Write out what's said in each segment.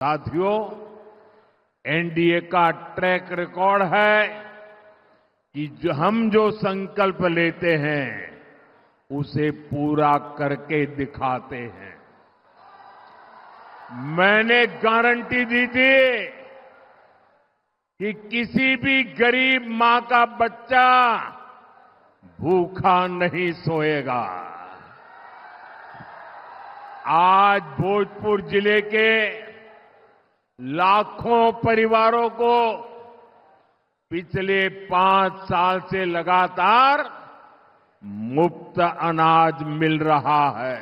साथियों, एनडीए का track record है कि हम जो संकल्प लेते हैं उसे पूरा करके दिखाते हैं। मैंने गारंटी दी थी कि किसी भी गरीब मां का बच्चा भूखा नहीं सोएगा। आज भोजपुर जिले के लाखों परिवारों को पिछले 5 साल से लगातार मुफ्त अनाज मिल रहा है।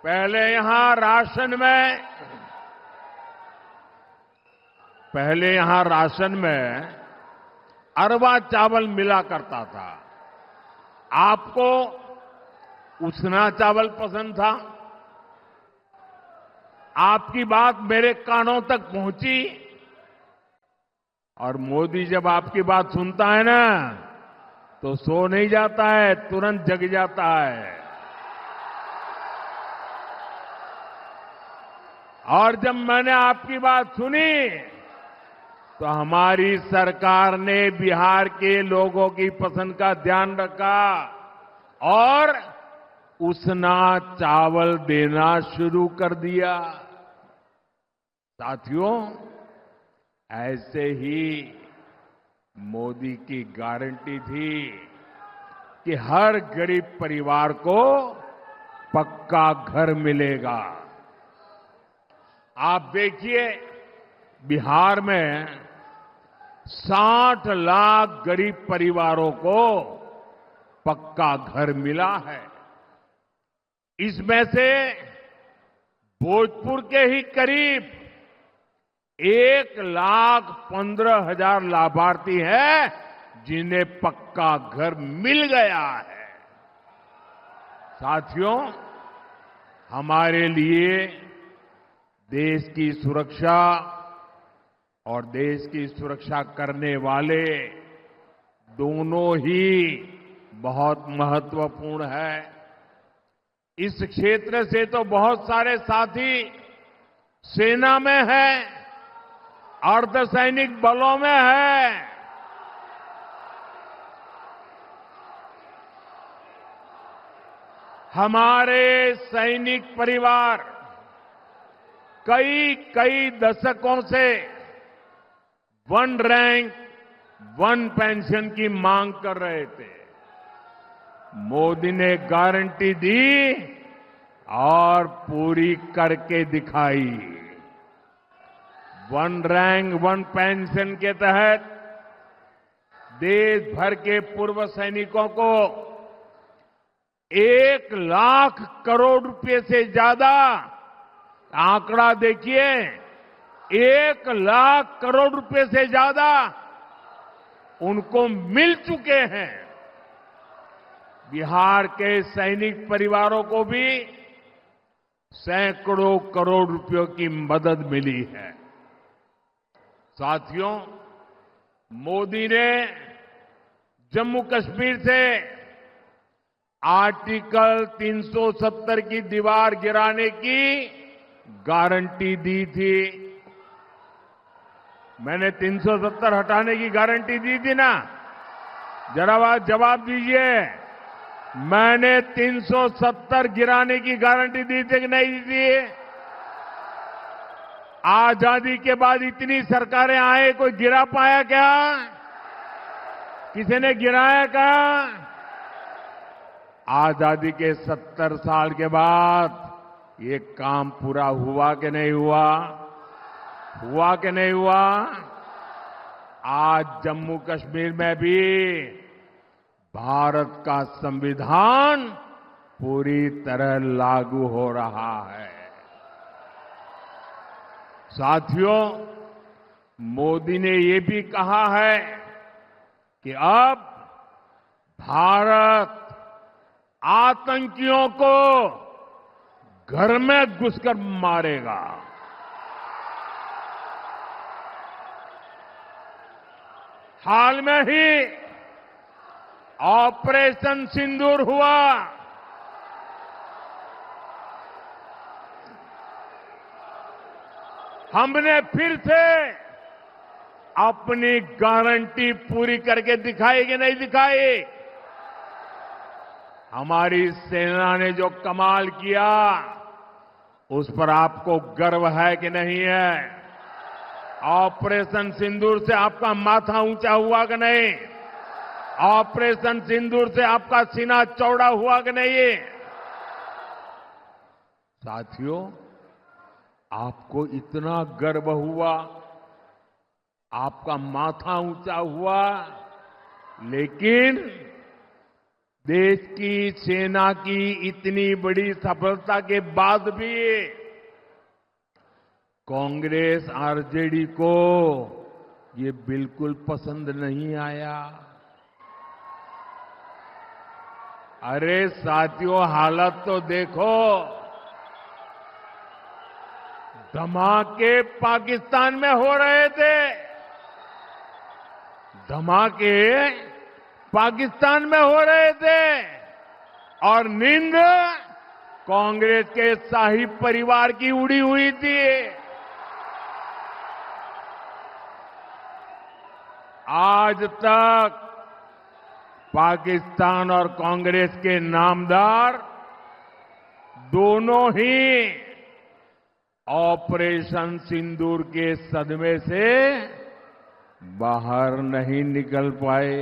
पहले यहां राशन में अरवा चावल मिला करता था। आपको उसना चावल पसंद था। आपकी बात मेरे कानों तक पहुंची और मोदी जब आपकी बात सुनता है ना तो सो नहीं जाता है, तुरंत जग जाता है। और जब मैंने आपकी बात सुनी तो हमारी सरकार ने बिहार के लोगों की पसंद का ध्यान रखा और उसना चावल देना शुरू कर दिया। साथियों, ऐसे ही मोदी की गारंटी थी कि हर गरीब परिवार को पक्का घर मिलेगा। आप देखिए, बिहार में 60 लाख गरीब परिवारों को पक्का घर मिला है। इसमें से भोजपुर के ही करीब 1,15,000 लाभार्थी हैं जिन्हें पक्का घर मिल गया है। साथियों, हमारे लिए देश की सुरक्षा और देश की सुरक्षा करने वाले दोनों ही बहुत महत्वपूर्ण है। इस क्षेत्र से तो बहुत सारे साथी सेना में हैं, अर्धसैनिक बलों में हैं। हमारे सैनिक परिवार कई दशकों से 1 रैंक 1 पेंशन की मांग कर रहे थे। मोदी ने गारंटी दी और पूरी करके दिखाई। 1 रैंक 1 पेंशन के तहत देश भर के पूर्व सैनिकों को 1 लाख करोड़ रुपए से ज्यादा, आंकड़ा देखिए, 1 लाख करोड़ रुपए से ज्यादा उनको मिल चुके हैं। बिहार के सैनिक परिवारों को भी सैकड़ों करोड़ रुपयों की मदद मिली है। साथियों, मोदी ने जम्मू कश्मीर से आर्टिकल 370 की दीवार गिराने की गारंटी दी थी। मैंने 370 हटाने की गारंटी दी थी ना? जरा जवाब दीजिए। मैंने 370 गिराने की गारंटी दी थी कि नहीं दी थी? आजादी के बाद इतनी सरकारें आए, कोई गिरा पाया क्या? किसी ने गिराया क्या? आजादी के 70 साल के बाद ये काम पूरा हुआ कि नहीं हुआ? हुआ कि नहीं हुआ? आज जम्मू कश्मीर में भी भारत का संविधान पूरी तरह लागू हो रहा है। साथियों, मोदी ने ये भी कहा है कि अब भारत आतंकियों को घर में घुसकर मारेगा। हाल में ही ऑपरेशन सिंदूर हुआ। हमने फिर से अपनी गारंटी पूरी करके दिखाई कि नहीं दिखाई? हमारी सेना ने जो कमाल किया, उस पर आपको गर्व है कि नहीं है? ऑपरेशन सिंदूर से आपका माथा ऊंचा हुआ कि नहीं? ऑपरेशन सिंदूर से आपका सीना चौड़ा हुआ कि नहीं? साथियों, आपको इतना गर्व हुआ, आपका माथा ऊंचा हुआ, लेकिन देश की सेना की इतनी बड़ी सफलता के बाद भी कांग्रेस आरजेडी को ये बिल्कुल पसंद नहीं आया। अरे साथियों, हालत तो देखो। धमाके पाकिस्तान में हो रहे थे, धमाके पाकिस्तान में हो रहे थे, और नींद कांग्रेस के शाही परिवार की उड़ी हुई थी। आज तक पाकिस्तान और कांग्रेस के नामदार दोनों ही ऑपरेशन सिंदूर के सदमे से बाहर नहीं निकल पाए।